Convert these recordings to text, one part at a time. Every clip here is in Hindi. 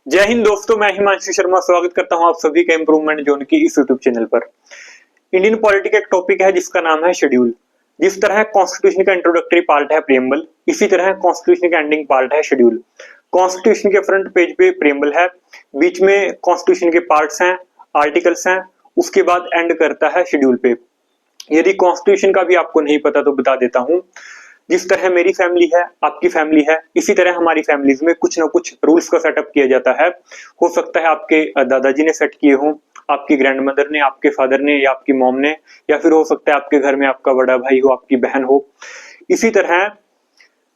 जय हिंद दोस्तों, मैं हिमांशु शर्मा स्वागत करता हूं आप सभी का इम्प्रूवमेंट जोन की इस यूट्यूब चैनल पर। इंडियन पॉलिटी का एक टॉपिक है जिसका नाम है शेड्यूल। जिस तरह कॉन्स्टिट्यूशन का इंट्रोडक्टरी पार्ट है प्रियम्बल, इसी तरह कॉन्स्टिट्यूशन का एंडिंग पार्ट है शेड्यूल। कॉन्स्टिट्यूशन के फ्रंट पेज पे प्रियम्बल है, बीच में कॉन्स्टिट्यूशन के पार्ट्स हैं, आर्टिकल्स हैं, उसके बाद एंड करता है शेड्यूल पे। यदि कॉन्स्टिट्यूशन का भी आपको नहीं पता तो बता देता हूं। जिस तरह मेरी फैमिली है, आपकी फैमिली है, इसी तरह हमारी फैमिलीज में कुछ ना कुछ रूल्स का सेटअप किया जाता है। हो सकता है आपके दादाजी ने सेट किए हों, आपकी ग्रैंडमदर ने, आपके फादर ने या आपकी मॉम ने, या फिर हो सकता है आपके घर में आपका बड़ा भाई हो, आपकी बहन हो। इसी तरह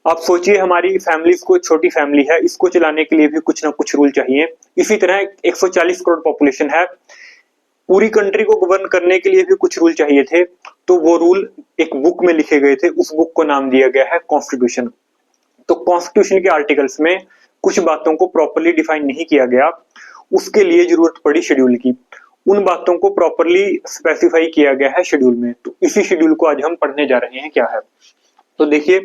आप सोचिए हमारी फैमिलीज को, छोटी फैमिली है, इसको चलाने के लिए भी कुछ ना कुछ रूल चाहिए। इसी तरह 140 करोड़ पॉपुलेशन है, पूरी कंट्री को गवर्न करने के लिए भी कुछ रूल चाहिए थे, तो वो रूल एक बुक में लिखे गए थे। उस बुक को नाम दिया गया है कॉन्स्टिट्यूशन। तो कॉन्स्टिट्यूशन के आर्टिकल्स में कुछ बातों को प्रॉपर्ली डिफाइन नहीं किया गया, उसके लिए जरूरत पड़ी शेड्यूल की। उन बातों को प्रॉपर्ली स्पेसिफाई किया गया है शेड्यूल में। तो इसी शेड्यूल को आज हम पढ़ने जा रहे हैं। क्या है तो देखिए,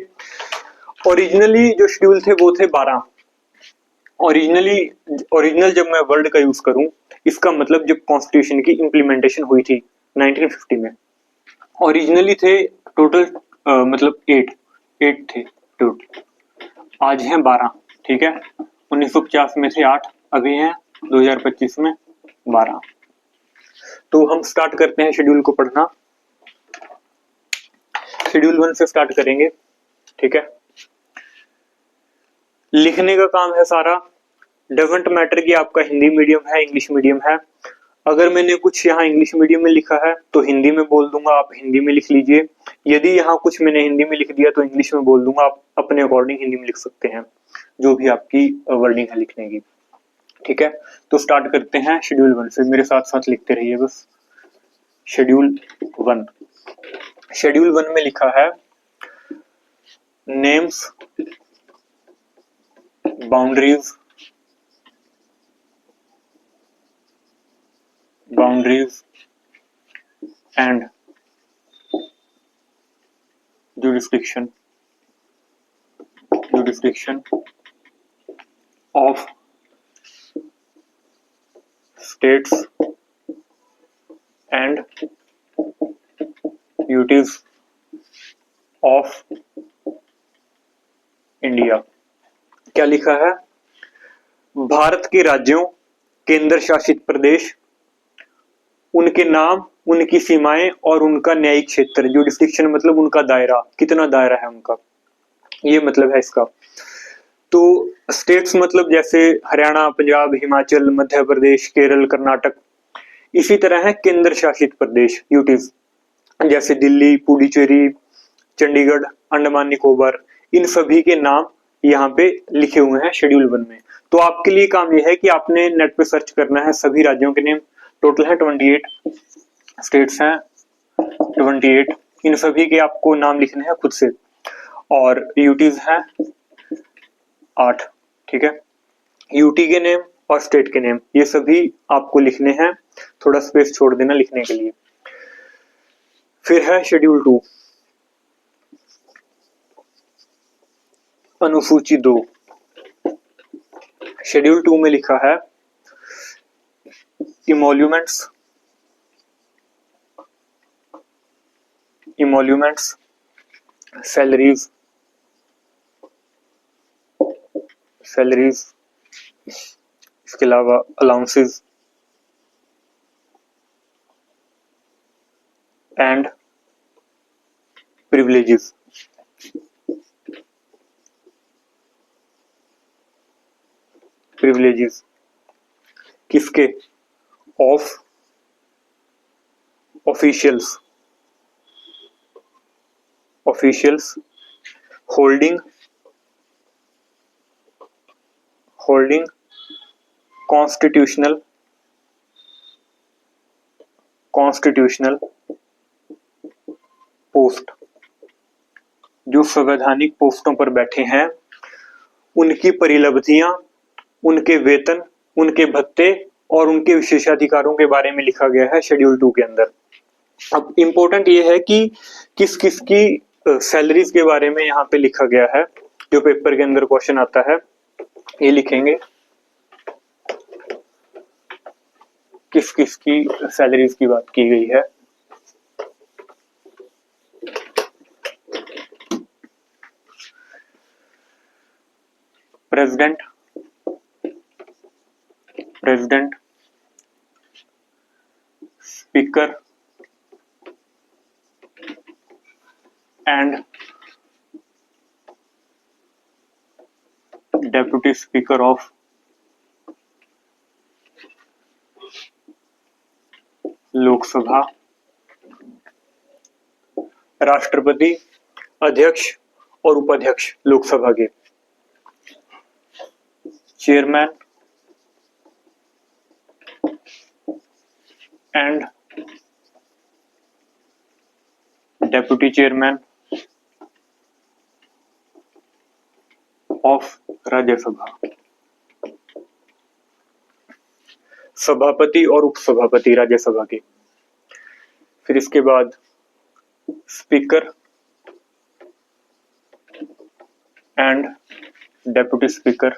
ओरिजिनली जो शेड्यूल थे वो थे 12। ओरिजिनल जब मैं वर्ड का यूज करूं, इसका मतलब जब कॉन्स्टिट्यूशन की इंप्लीमेंटेशन हुई थी 1950 में, ओरिजिनली थे टोटल मतलब 8 थे टोटल। आज हैं 12, ठीक है। 1950 में थे 8, अभी हैं 2025 में 12। तो हम स्टार्ट करते हैं शेड्यूल को पढ़ना। शेड्यूल 1 से स्टार्ट करेंगे, ठीक है। लिखने का काम है सारा, डजंट मैटर कि आपका हिंदी मीडियम है, इंग्लिश मीडियम है। अगर मैंने कुछ यहाँ इंग्लिश मीडियम में लिखा है तो हिंदी में बोल दूंगा, आप हिंदी में लिख लीजिए। यदि यहाँ कुछ मैंने हिंदी में लिख दिया तो इंग्लिश में बोल दूंगा, आप अपने अकॉर्डिंग हिंदी में लिख सकते हैं, जो भी आपकी वर्डिंग है लिखने की, ठीक है। तो स्टार्ट करते हैं शेड्यूल 1 से, मेरे साथ साथ लिखते रहिए बस। शेड्यूल 1, शेड्यूल 1 में लिखा है names, boundaries and jurisdiction of states and duties of India. क्या लिखा है? भारत के राज्यों, केंद्र शासित प्रदेश, उनके नाम, उनकी सीमाएं और उनका न्यायिक क्षेत्र। जुरिस्डिक्शन मतलब उनका दायरा, कितना दायरा है उनका, ये मतलब है इसका। तो स्टेट्स मतलब जैसे हरियाणा, पंजाब, हिमाचल, मध्य प्रदेश, केरल, कर्नाटक। इसी तरह है केंद्र शासित प्रदेश, यूटीज, जैसे दिल्ली, पुडुचेरी, चंडीगढ़, अंडमान निकोबार। इन सभी के नाम यहाँ पे लिखे हुए हैं शेड्यूल 1 में। तो आपके लिए काम यह है कि आपने नेट पे सर्च करना है सभी राज्यों के नेम। टोटल है 28 स्टेट्स हैं, 28। इन सभी के आपको नाम लिखने हैं खुद से, और यूटीज हैं 8, ठीक है। यूटी के नेम और स्टेट के नेम ये सभी आपको लिखने हैं, थोड़ा स्पेस छोड़ देना लिखने के लिए। फिर है शेड्यूल 2, अनुसूची 2। शेड्यूल 2 में लिखा है इमोल्यूमेंट्स, सैलरीज, इसके अलावा अलाउंसेस एंड प्रिविलेजेस। किसके? Of officials holding constitutional post. जो संवैधानिक पोस्टों पर बैठे हैं उनकी परिलब्धियां, उनके वेतन, उनके भत्ते और उनके विशेषाधिकारों के बारे में लिखा गया है शेड्यूल 2 के अंदर। अब इम्पोर्टेंट ये है कि किस किस की सैलरीज के बारे में यहाँ पे लिखा गया है, जो पेपर के अंदर क्वेश्चन आता है। ये लिखेंगे किस किस की सैलरीज की बात की गई है। President, president, speaker and deputy speaker of Lok Sabha, राष्ट्रपति, अध्यक्ष और उपाध्यक्ष लोकसभा के, chairman and deputy chairman of Rajya Sabha, सभापति और उपसभापति राज्यसभा के। फिर इसके बाद speaker and deputy speaker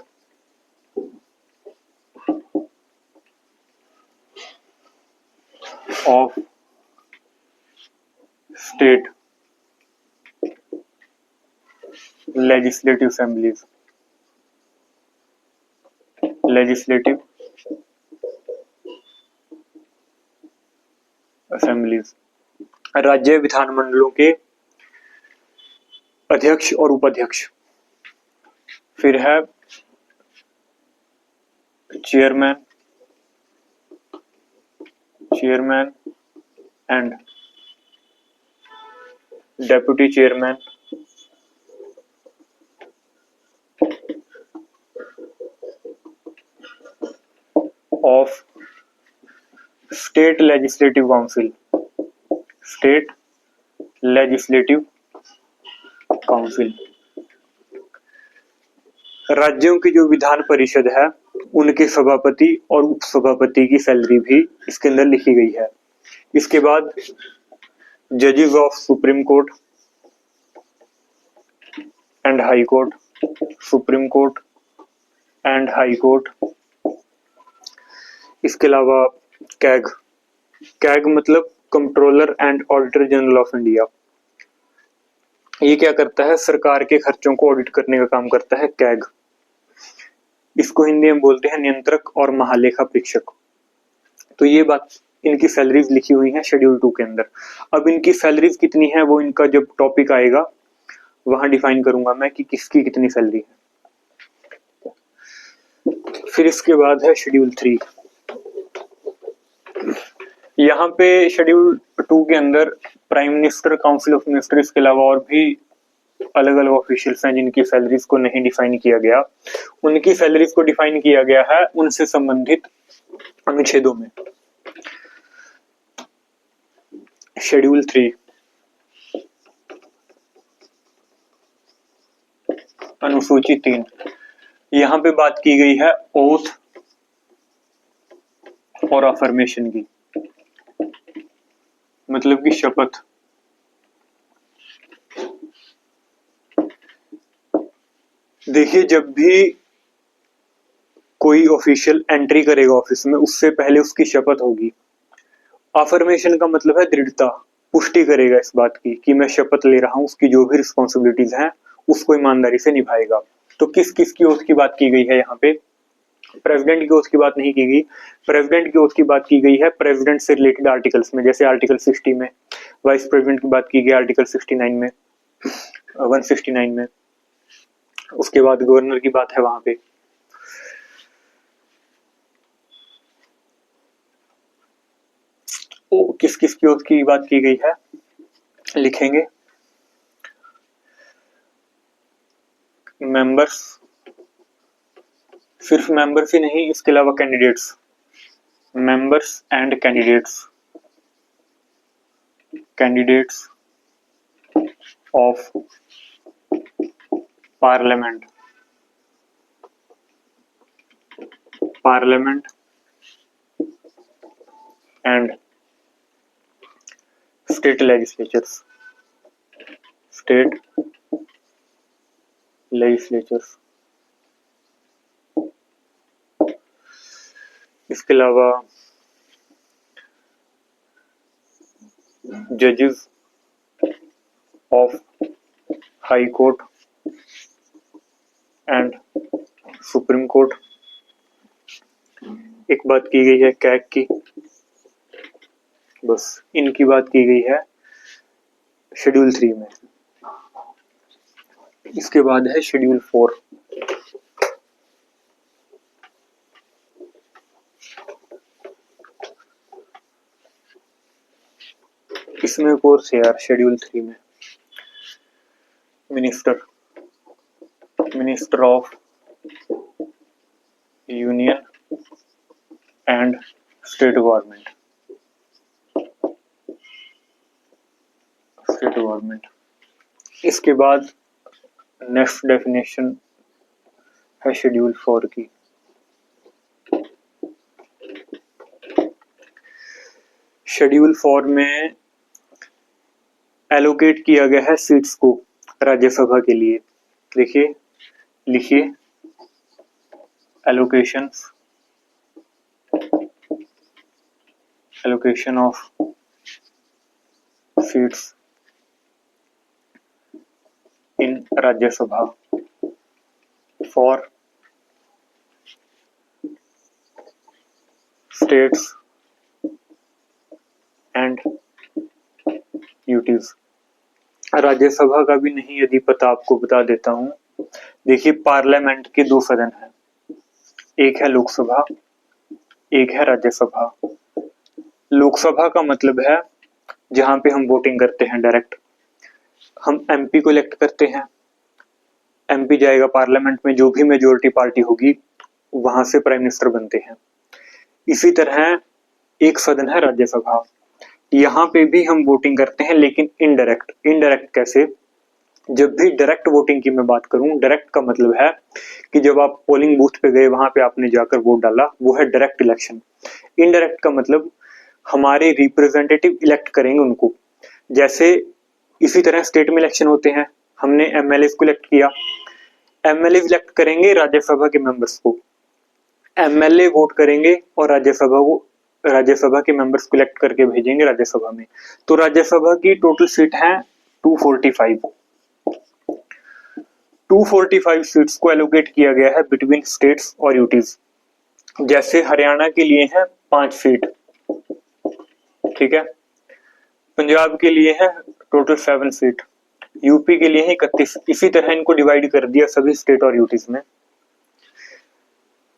of state legislative assemblies, legislative assemblies, राज्य विधानमंडलों के अध्यक्ष और उपाध्यक्ष। फिर है chairman, chairman and deputy chairman of state legislative council, state legislative council. राज्यों की जो विधान परिषद है उनके सभापति और उपसभापति की सैलरी भी इसके अंदर लिखी गई है। इसके बाद जजेस of supreme court and high court, supreme court and high court. इसके अलावा कैग, कैग मतलब controller and auditor general of India. ये क्या करता है, सरकार के खर्चों को ऑडिट करने का काम करता है कैग। इसको हिंदी में बोलते हैं नियंत्रक और महालेखा परीक्षक। तो ये बात, इनकी सैलरीज लिखी हुई है शेड्यूल 2 के अंदर। अब इनकी सैलरीज कितनी है वो इनका जब टॉपिक आएगा वहां डिफाइन करूंगा मैं कि किसकी कितनी सैलरी है। फिर इसके बाद है शेड्यूल 3। यहाँ पे शेड्यूल 2 के अंदर prime minister, council of minister, इसके अलावा और भी अलग अलग ऑफिशियल्स हैं जिनकी सैलरीज को नहीं डिफाइन किया गया। उनकी सैलरीज को डिफाइन किया गया है उनसे संबंधित अनुच्छेदों में। शेड्यूल 3 अनुसूची 3, यहाँ पे बात की गई है ओथ और अफर्मेशन की, मतलब कि शपथ। देखिए, जब भी कोई ऑफिशियल एंट्री करेगा ऑफिस में उससे पहले उसकी शपथ होगी। अफर्मेशन का मतलब है दृढ़ता, पुष्टि करेगा इस बात की कि मैं शपथ ले रहा हूं, उसकी जो भी रिस्पॉन्सिबिलिटीज हैं उसको ईमानदारी से निभाएगा। तो किस किस की ओथ की बात की गई है यहाँ पे? प्रेसिडेंट की ओथ की बात नहीं की गई। प्रेसिडेंट की ओथ की बात की गई है प्रेसिडेंट से रिलेटेड आर्टिकल्स में, जैसे आर्टिकल 60 में। वाइस प्रेसिडेंट की बात की गई आर्टिकल 69 में, 169 में। उसके बाद गवर्नर की बात है वहां पे। किस किस की ओथ की बात की गई है लिखेंगे। मेंबर्स, सिर्फ मेंबर्स ही नहीं, इसके अलावा candidates, members and candidates, candidates of parliament, parliament and state legislatures, state legislatures. इसके अलावा जजेस of high court and supreme court. एक बात की गई है कैग की, बस इनकी बात की गई है शेड्यूल 3 में। इसके बाद है शेड्यूल 4। इसमें कोर्स है यार शेड्यूल 3 में minister of union and state government. इसके बाद नेक्स्ट डेफिनेशन है शेड्यूल 4 की। शेड्यूल 4 में एलोकेट किया गया है सीट्स को राज्यसभा के लिए। देखिए, लिखिए allocation of seats in Rajya Sabha for states and UTs. Rajya Sabha का भी नहीं यदि पता आपको बता देता हूं। देखिए, पार्लियामेंट के 2 सदन हैं, एक है लोकसभा, एक है राज्यसभा। लोकसभा का मतलब है जहां पे हम वोटिंग करते हैं डायरेक्ट, हम एमपी को इलेक्ट करते हैं, एमपी जाएगा पार्लियामेंट में, जो भी मेजोरिटी पार्टी होगी वहां से प्राइम मिनिस्टर बनते हैं। इसी तरह एक सदन है राज्यसभा, यहाँ पे भी हम वोटिंग करते हैं लेकिन इनडायरेक्ट कैसे? जब भी डायरेक्ट वोटिंग की मैं बात करूं, डायरेक्ट का मतलब है कि जब आप पोलिंग बूथ पे गए, वहां पे आपने जाकर वोट डाला, वो है डायरेक्ट इलेक्शन। इनडायरेक्ट का मतलब हमारे रिप्रेजेंटेटिव इलेक्ट करेंगे उनको। जैसे इसी तरह स्टेट में इलेक्शन होते हैं, हमने एमएलए को इलेक्ट किया, एमएलए इलेक्ट करेंगे राज्यसभा के मेंबर्स को, एमएलए वोट करेंगे और राज्यसभा के मेंबर्स को इलेक्ट करके भेजेंगे राज्यसभा में। तो राज्यसभा की टोटल सीट है 245 सीट्स को एलोकेट किया गया है बिटवीन स्टेट्स और यूटीज। जैसे हरियाणा के लिए है 5 सीट, ठीक है, पंजाब के लिए है टोटल 7 सीट, यूपी के लिए है 31। इसी तरह इनको डिवाइड कर दिया सभी स्टेट और यूटीज में।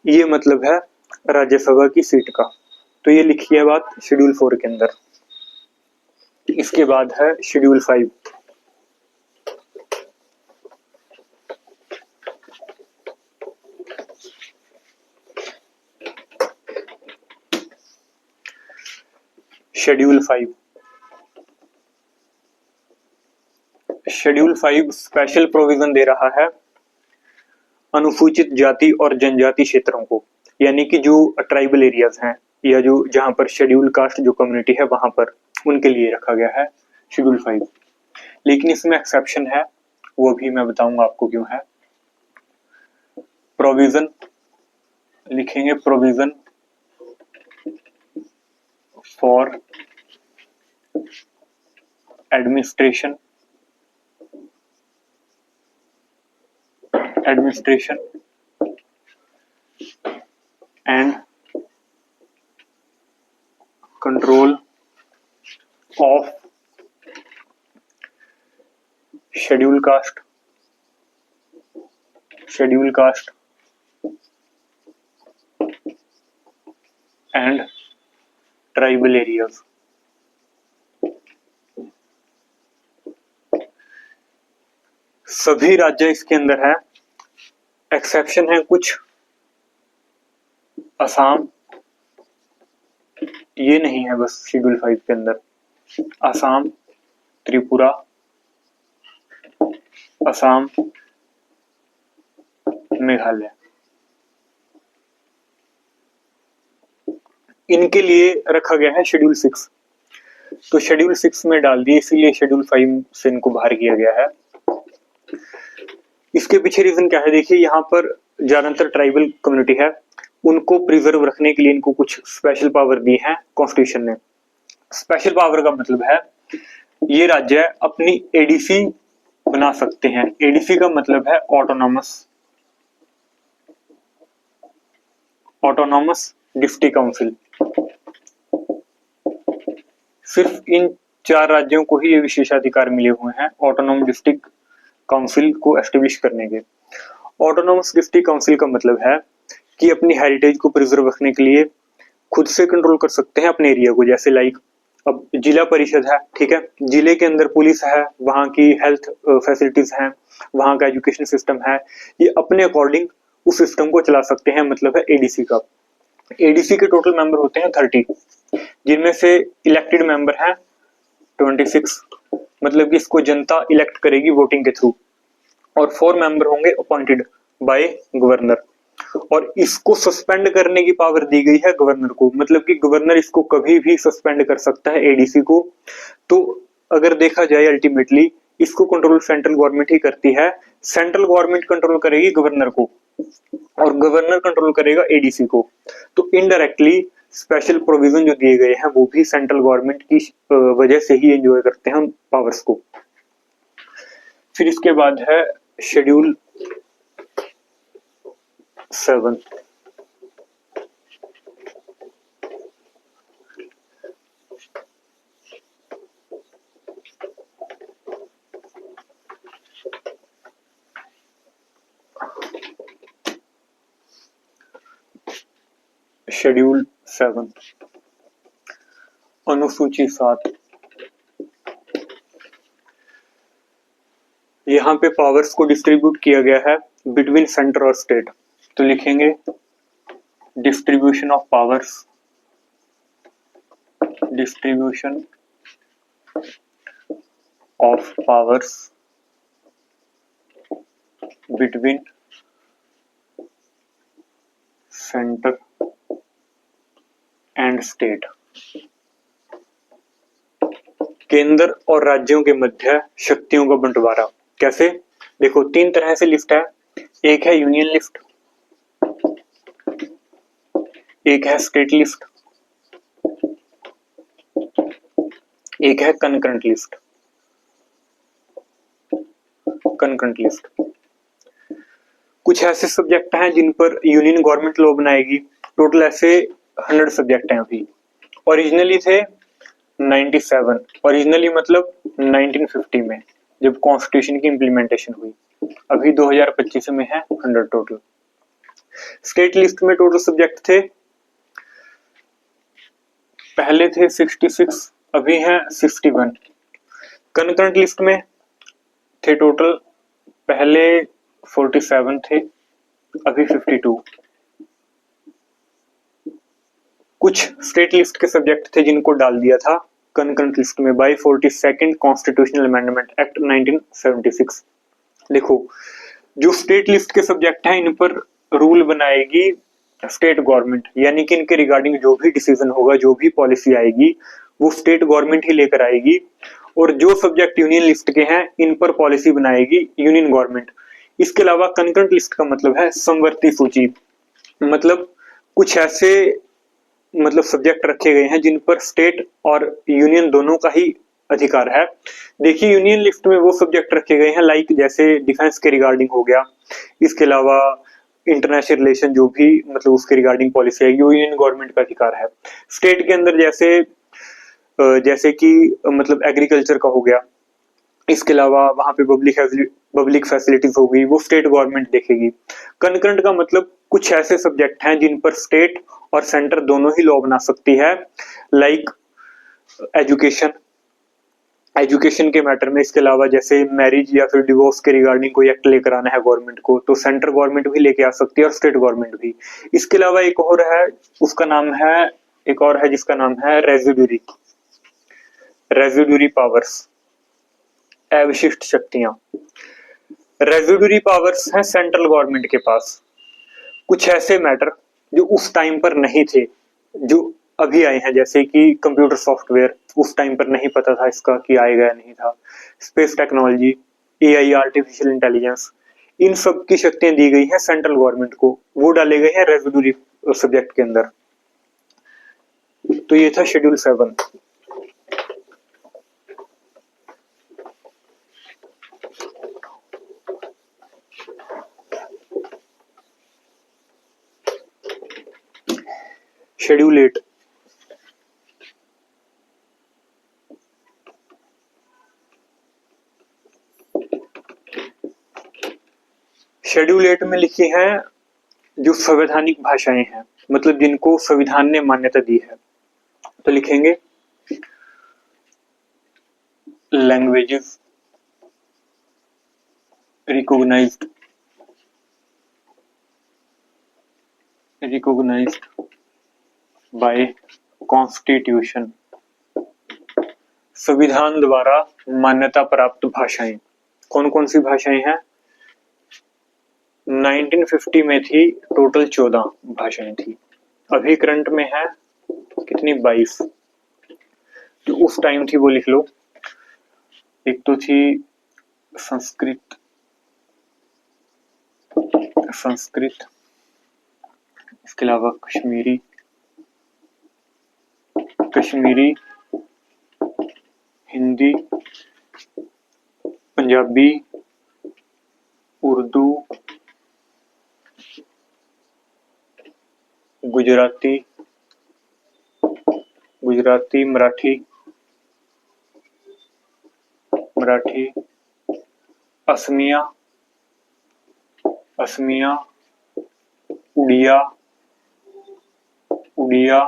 ये मतलब है राज्यसभा की सीट का। तो ये लिखी है बात शेड्यूल 4 के अंदर। इसके बाद है शेड्यूल 5। शेड्यूल 5 स्पेशल प्रोविजन दे रहा है अनुसूचित जाति और जनजाति क्षेत्रों को, यानी कि जो ट्राइबल एरियाज हैं या जो जहां पर शेड्यूल कास्ट जो कम्युनिटी है वहां पर, उनके लिए रखा गया है शेड्यूल 5। लेकिन इसमें एक्सेप्शन है, वो भी मैं बताऊंगा आपको क्यों है। प्रोविजन लिखेंगे, provision for administration and control of schedule caste and tribal areas. सभी राज्य इसके अंदर है, एक्सेप्शन है कुछ, असम ये नहीं है बस शेड्यूल 5 के अंदर, असम, त्रिपुरा, असम, मेघालय, इनके लिए रखा गया है शेड्यूल 6। तो शेड्यूल 6 में डाल दिए, इसीलिए शेड्यूल 5 से इनको बाहर किया गया है। इसके पीछे रीजन क्या है? देखिए, यहाँ पर ज्यादातर ट्राइबल कम्युनिटी है, उनको प्रिजर्व रखने के लिए इनको कुछ स्पेशल पावर दी है कॉन्स्टिट्यूशन ने। स्पेशल पावर का मतलब है ये राज्य अपनी एडीसी बना सकते हैं। एडीसी का मतलब है ऑटोनॉमस डिस्ट्रिक्ट काउंसिल। सिर्फ इन 4 राज्यों को ही ये विशेषाधिकार मिले हुए हैं ऑटोनॉमस डिस्ट्रिक्ट काउंसिल को एस्टेब्लिश करने के। ऑटोनॉमस डिस्ट्रिक्ट काउंसिल का मतलब है कि अपनी हेरिटेज को प्रिजर्व रखने के लिए खुद से कंट्रोल कर सकते हैं अपने एरिया को। जैसे लाइक अब जिला परिषद है, ठीक है, जिले के अंदर पुलिस है, वहां की हेल्थ फैसिलिटीज हैं, वहां का एजुकेशन सिस्टम है, ये अपने अकॉर्डिंग उस सिस्टम को चला सकते हैं, मतलब है एडीसी का। एडीसी के टोटल मेंबर होते हैं 30, जिनमें से इलेक्टेड मेंबर हैं 26, मतलब कि इसको जनता इलेक्ट करेगी वोटिंग के थ्रू, और 4 मेंबर होंगे अपॉइंटेड बाय गवर्नर। और इसको सस्पेंड करने की पावर दी गई है गवर्नर को, मतलब कि गवर्नर इसको कभी भी सस्पेंड कर सकता है एडीसी को। तो अगर देखा जाए अल्टीमेटली इसको कंट्रोल सेंट्रल गवर्नमेंट ही करती है। सेंट्रल गवर्नमेंट कंट्रोल करेगी गवर्नर को और गवर्नर कंट्रोल करेगा एडीसी को। तो इनडायरेक्टली स्पेशल प्रोविजन जो दिए गए हैं वो भी सेंट्रल गवर्नमेंट की वजह से ही एंजॉय करते हैं हम पावर्स को। फिर इसके बाद है शेड्यूल 7। शेड्यूल 7 अनुसूची 7। यहाँ पे पावर्स को डिस्ट्रीब्यूट किया गया है बिटवीन सेंटर और स्टेट। तो लिखेंगे distribution of powers, distribution of powers between centre and state. केंद्र और राज्यों के मध्य शक्तियों का बंटवारा कैसे? देखो 3 तरह से लिस्ट है। एक है यूनियन लिस्ट, एक है स्टेट लिस्ट, एक है कंकरेंट लिस्ट। कंकरेंट लिस्ट कुछ ऐसे सब्जेक्ट हैं जिन पर यूनियन गवर्नमेंट लॉ बनाएगी। टोटल ऐसे 100 सब्जेक्ट हैं। अभी ओरिजिनली थे 97, ओरिजिनली मतलब 1950 में जब कॉन्स्टिट्यूशन की इंप्लीमेंटेशन हुई। अभी 2025 में है 100 टोटल। स्टेट लिस्ट में टोटल सब्जेक्ट थे, पहले थे 66, अभी हैं 61। कंकरेंट लिस्ट में थे टोटल, पहले 47 थे, अभी 52। कुछ स्टेट लिस्ट के सब्जेक्ट थे जिनको डाल दिया था कंकरेंट लिस्ट में by 42nd constitutional amendment act 1976। देखो जो स्टेट लिस्ट के सब्जेक्ट हैं इन पर रूल बनाएगी स्टेट गवर्नमेंट, यानी कि इनके रिगार्डिंग जो भी डिसीजन होगा, जो भी पॉलिसी आएगी वो स्टेट गवर्नमेंट ही लेकर आएगी। और जो सब्जेक्ट यूनियन लिस्ट के हैं इन पर पॉलिसी बनाएगी यूनियन गवर्नमेंट। इसके अलावा कंकरेंट लिस्ट का मतलब है समवर्ती सूची, मतलब कुछ ऐसे मतलब सब्जेक्ट रखे गए हैं जिन पर स्टेट और यूनियन दोनों का ही अधिकार है। देखिए यूनियन लिस्ट में वो सब्जेक्ट रखे गए हैं लाइक जैसे डिफेंस के रिगार्डिंग हो गया, इसके अलावा इंटरनेशनल रिलेशन जो भी मतलब उसके रिगार्डिंग पॉलिसी आएगी वो यूनियन गवर्नमेंट का अधिकार है। स्टेट के अंदर जैसे कि मतलब एग्रीकल्चर का हो गया, इसके अलावा वहां पे पब्लिक फैसिलिटीज होगी वो स्टेट गवर्नमेंट देखेगी। कंकरेंट का मतलब कुछ ऐसे सब्जेक्ट हैं जिन पर स्टेट और सेंटर दोनों ही लॉ बना सकती है, लाइक एजुकेशन के मैटर में। इसके अलावा जैसे मैरिज या फिर डिवोर्स के रिगार्डिंग कोई एक्ट लेकर आना है गवर्नमेंट को तो सेंट्रल गवर्नमेंट भी लेके आ सकती है और स्टेट गवर्नमेंट भी। इसके अलावा एक और है जिसका नाम है रेजिड्यूरी पावर्स, अवशिष्ट शक्तियां। रेजिड्यूरी पावर्स हैं सेंट्रल गवर्नमेंट के पास। कुछ ऐसे मैटर जो उस टाइम पर नहीं थे जो अभी आए हैं, जैसे कि कंप्यूटर सॉफ्टवेयर उस टाइम पर नहीं पता था इसका कि आएगा या नहीं था, space technology, AI, artificial intelligence, इन सब की शक्तियां दी गई हैं सेंट्रल गवर्नमेंट को, वो डाले गए हैं रेजिड्यूरी सब्जेक्ट के अंदर। तो ये था शेड्यूल 7। शेड्यूल 8, शेड्यूल 8 में लिखी हैं जो संवैधानिक भाषाएं हैं, मतलब जिनको संविधान ने मान्यता दी है। तो लिखेंगे लैंग्वेजेस रिकॉग्नाइज्ड बाय कॉन्स्टिट्यूशन, संविधान द्वारा मान्यता प्राप्त भाषाएं। कौन कौन सी भाषाएं हैं? 1950 में थी टोटल 14 भाषाएं थी, अभी करंट में है कितनी? 22। जो उस टाइम थी वो लिख लो। एक तो थी संस्कृत, इसके अलावा कश्मीरी, हिंदी, पंजाबी, उर्दू, गुजराती, मराठी, असमिया, उड़िया,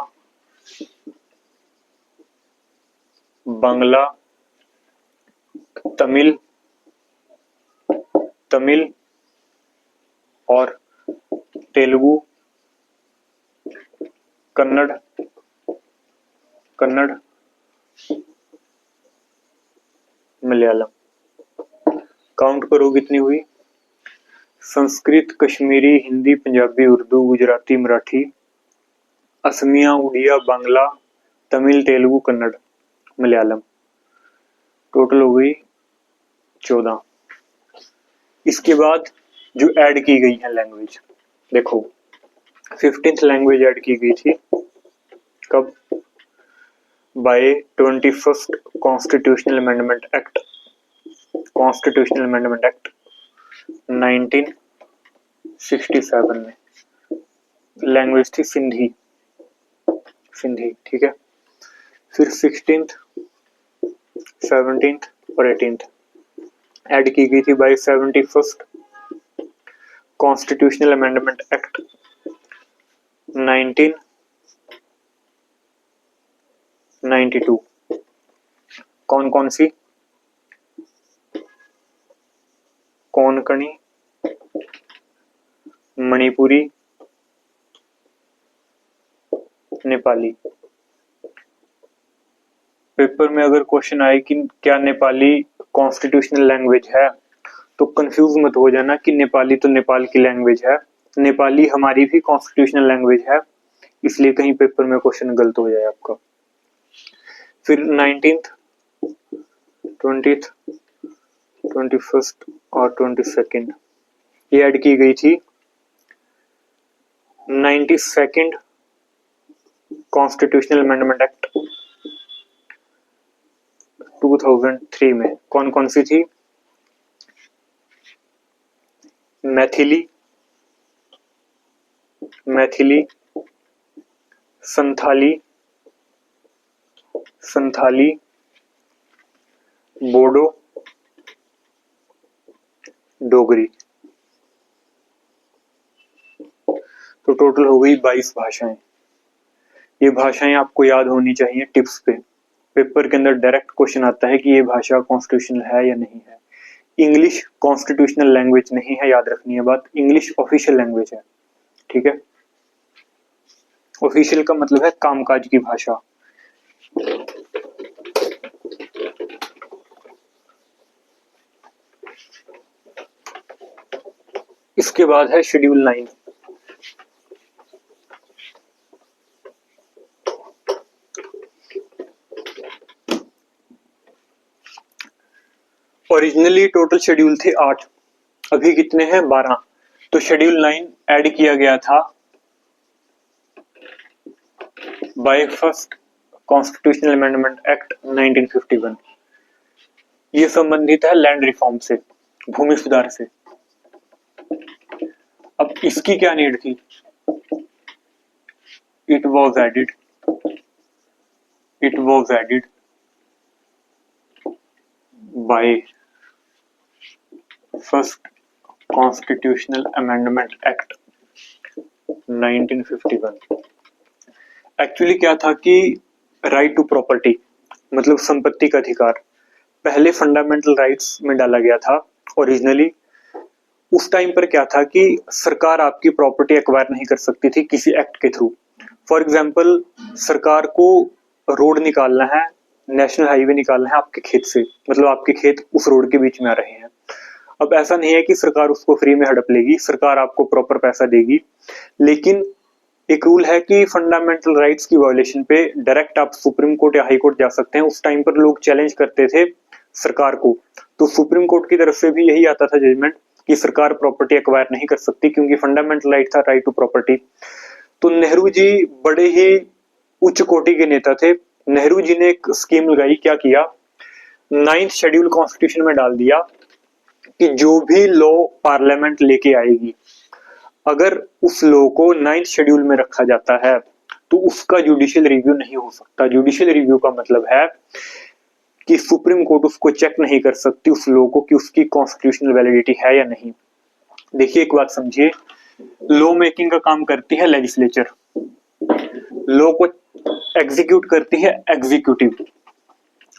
बांग्ला, तमिल और तेलुगु, कन्नड़, मलयालम। काउंट करो कितनी हुई? संस्कृत, कश्मीरी, हिंदी, पंजाबी, उर्दू, गुजराती, मराठी, असमिया, उड़िया, बांग्ला, तमिल, तेलुगु, कन्नड़, मलयालम। टोटल हो गई 14। इसके बाद जो ऐड की गई है लैंग्वेज, देखो 15th लैंग्वेज ऐड की गई थी कब? Bye 21st constitutional amendment act 1967 में। लैंग्वेज थी सिंधी, ठीक है। फिर 16th, 17th और 18th ऐड की गई थी bye 71st constitutional amendment act 1992। कौन कौन सी? कोंकणी, मणिपुरी, नेपाली। पेपर में अगर क्वेश्चन आए कि क्या नेपाली कॉन्स्टिट्यूशनल लैंग्वेज है, तो कंफ्यूज मत हो जाना कि नेपाली तो नेपाल की लैंग्वेज है, नेपाली हमारी भी कॉन्स्टिट्यूशनल लैंग्वेज है, इसलिए कहीं पेपर में क्वेश्चन गलत हो जाए आपका। फिर 19th, 20th, 21st और 22nd ये ऐड की गई थी 92nd कॉन्स्टिट्यूशनल अमेंडमेंट एक्ट 2003 में। कौन कौन सी थी? मैथिली, संथाली, बोडो, डोगरी। तो टोटल हो गई 22 भाषाएं। ये भाषाएं आपको याद होनी चाहिए टिप्स पे। पेपर के अंदर डायरेक्ट क्वेश्चन आता है कि ये भाषा कॉन्स्टिट्यूशनल है या नहीं है। इंग्लिश कॉन्स्टिट्यूशनल लैंग्वेज नहीं है, याद रखनी है बात। इंग्लिश ऑफिशियल लैंग्वेज है, ठीक है। ऑफिशियल का मतलब है कामकाज की भाषा। इसके बाद है शेड्यूल 9। ओरिजिनली टोटल शेड्यूल थे 8, अभी कितने हैं? 12। तो शेड्यूल 9 ऐड किया गया था by first constitutional amendment act 1951। ये संबंधित है लैंड रिफॉर्म से, भूमि सुधार से। अब इसकी क्या नीड थी? It was added by first constitutional amendment act 1951। Actually क्या था कि राइट टू प्रॉपर्टी मतलब संपत्ति का अधिकार पहले फंडामेंटल राइट्स में डाला गया था ओरिजिनली। उस टाइम पर क्या था कि सरकार आपकी प्रॉपर्टी एक्वायर नहीं कर सकती थी किसी एक्ट के थ्रू। फॉर एग्जांपल, सरकार को रोड निकालना है, नेशनल हाईवे निकालना है आपके खेत से, मतलब आपके खेत उस रोड के बीच में आ रहे हैं। अब ऐसा नहीं है कि सरकार उसको फ्री में हड़प लेगी, सरकार आपको प्रॉपर पैसा देगी, लेकिन एक रूल है कि फंडामेंटल राइट्स की वायलेशन पे डायरेक्ट आप सुप्रीम कोर्ट या हाई कोर्ट जा सकते हैं। उस टाइम पर लोग चैलेंज करते थे सरकार को, तो सुप्रीम कोर्ट की तरफ से भी यही आता था जजमेंट कि सरकार प्रॉपर्टी एक्वायर नहीं कर सकती क्योंकि फंडामेंटल राइट था राइट टू प्रॉपर्टी। तो नेहरू जी बड़े ही उच्च कोटि के नेता थे। नेहरू जी ने एक स्कीम लगाई, क्या किया, 9th शेड्यूल कॉन्स्टिट्यूशन में डाल दिया कि जो भी लॉ पार्लियामेंट लेके आएगी, अगर उस लॉ को 9th शेड्यूल में रखा जाता है तो उसका जुडिशियल रिव्यू नहीं हो सकता। जुडिशियल रिव्यू का मतलब है कि सुप्रीम कोर्ट उसको चेक नहीं कर सकती उस लॉ को कि उसकी कॉन्स्टिट्यूशनल वैलिडिटी है या नहीं। देखिए एक बात समझिए, लॉ मेकिंग का काम करती है लेजिस्लेचर, लॉ को एग्जीक्यूट करती है एग्जीक्यूटिव,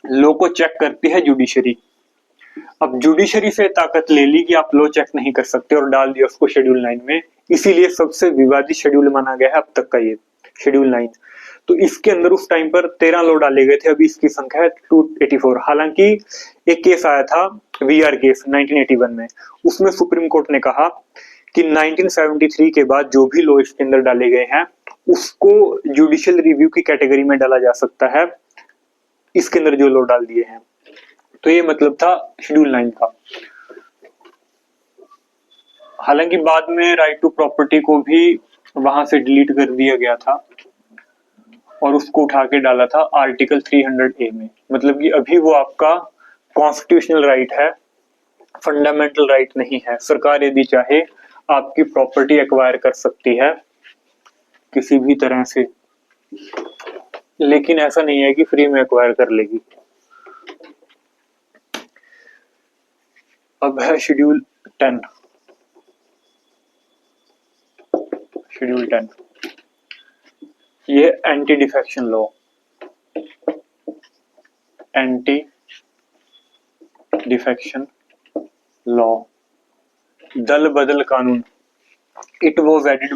लॉ को चेक करती है जुडिशरी। अब जुडिशरी से ताकत ले ली कि आप लॉ चेक नहीं कर सकते और डाल दिया उसको शेड्यूल 9 में, इसीलिए सबसे विवादित शेड्यूल माना गया है अब तक का ये शेड्यूल 9। तो इसके अंदर उस टाइम पर 13 लॉ डाले गए थे, अभी इसकी संख्या है 284। हालांकि एक केस आया था वीआर केस 1981 में, उसमें सुप्रीम कोर्ट ने कहा कि 1973 के बाद जो भी लॉ इसके अंदर डाले गए हैं उसको जुडिशियल रिव्यू की कैटेगरी में डाला जा सकता है, इसके अंदर जो लॉ डाल दिए हैं। तो ये मतलब था शेड्यूल 9 का। हालांकि बाद में राइट टू प्रॉपर्टी को भी वहां से डिलीट कर दिया गया था और उसको उठा के डाला था आर्टिकल 300A में। मतलब कि अभी वो आपका कॉन्स्टिट्यूशनल राइट है, फंडामेंटल राइट नहीं है। सरकार यदि चाहे आपकी प्रॉपर्टी एक्वायर कर सकती है किसी भी तरह से, लेकिन ऐसा नहीं है कि फ्री में एक्वायर कर लेगी। अब है शेड्यूल 10। शेड्यूल 10 ये anti defection law, anti defection law, दल बदल कानून। It was added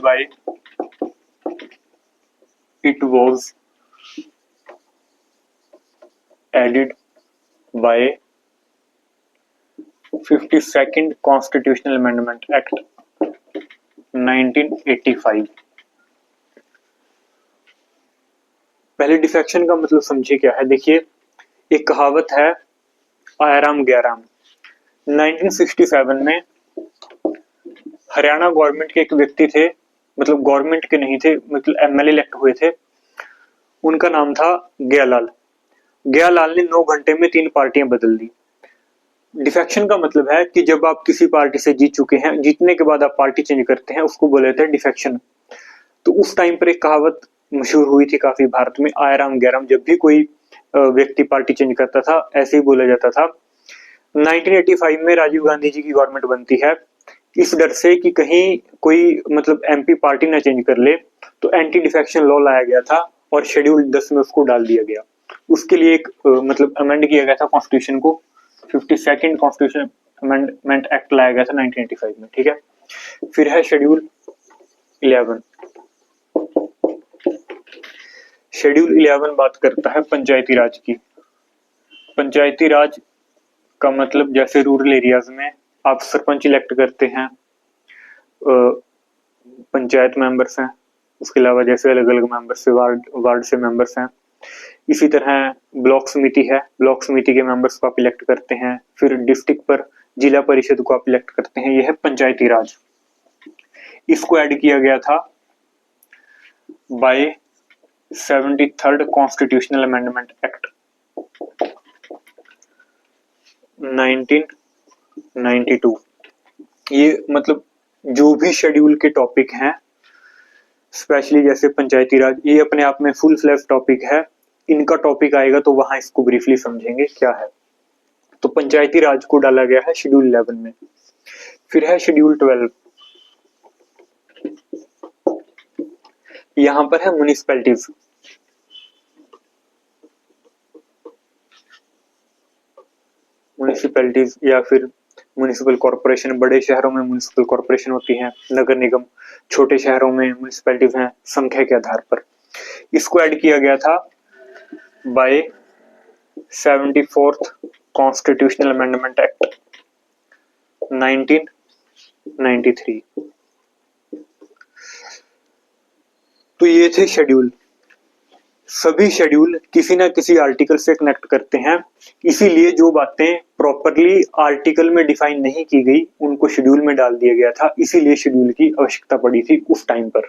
by 52nd constitutional amendment act 1985। पहले डिफेक्शन का मतलब समझिए क्या है। देखिए एक कहावत है आयाराम गयाराम। 1967 में हरियाणा गवर्नमेंट के एक व्यक्ति थे, मतलब गवर्नमेंट के नहीं थे, मतलब एमएलए इलेक्ट हुए थे, उनका नाम था गयालाल। गयालाल ने 9 घंटे में 3 पार्टियां बदल दी। डिफेक्शन का मतलब है कि जब आप किसी पार्टी से जीत चुके हैं, जीतने के बाद आप पार्टी चेंज करते हैं, उसको बोले थे डिफेक्शन। तो उस टाइम पर एक कहावत मशहूर हुई थी काफी भारत में, आयाराम गयाराम। जब भी कोई व्यक्ति पार्टी चेंज करता था ऐसे ही बोला जाता था। 1985 में राजीव गांधी जी की गवर्नमेंट बनती है। इस डर से कि कहीं कोई मतलब एमपी पार्टी ना चेंज कर ले, तो एंटी डिफेक्शन लॉ लाया गया था और शेड्यूल 10 में उसको डाल दिया गया। उसके लिए एक मतलब अमेंड किया गया था कॉन्स्टिट्यूशन को, 52nd कॉन्स्टिट्यूशन अमेंडमेंट एक्ट लाया गया था 1985 में। ठीक है, फिर है शेड्यूल 11। शेड्यूल 11 बात करता है पंचायती राज की। पंचायती राज का मतलब जैसे रूरल एरियाज में आप सरपंच इलेक्ट करते हैं, पंचायत मेंबर्स हैं, उसके अलावा जैसे अलग अलग मेंबर्स से वार्ड से मेंबर्स हैं, इसी तरह ब्लॉक समिति है, ब्लॉक समिति के मेंबर्स को आप इलेक्ट करते हैं। फिर डिस्ट्रिक्ट पर जिला परिषद को आप इलेक्ट करते हैं। यह है पंचायती राज। इसको ऐड किया गया था bye 73rd constitutional amendment act 1992। ये मतलब जो भी शेड्यूल के टॉपिक हैं, स्पेशली जैसे पंचायती राज, ये अपने आप में फुल फ्लैश टॉपिक है। इनका टॉपिक आएगा तो वहां इसको ब्रीफली समझेंगे क्या है। तो पंचायती राज को डाला गया है शेड्यूल 11 में। फिर है शेड्यूल 12, यहां पर है म्युनिसिपैलिटीज। म्युनिसिपैलिटीज या फिर म्युनिसिपल कॉरपोरेशन, बड़े शहरों में म्युनिसिपल कॉरपोरेशन होती हैं, नगर निगम। छोटे शहरों में म्युनिसिपैलिटीज हैं संख्या के आधार पर। इसको ऐड किया गया था bye 74th constitutional amendment act 1993। तो ये थे शेड्यूल। सभी शेड्यूल किसी ना किसी आर्टिकल से कनेक्ट करते हैं, इसीलिए जो बातें प्रॉपरली आर्टिकल में डिफाइन नहीं की गई उनको शेड्यूल में डाल दिया गया था। इसीलिए शेड्यूल की आवश्यकता पड़ी थी उस टाइम पर।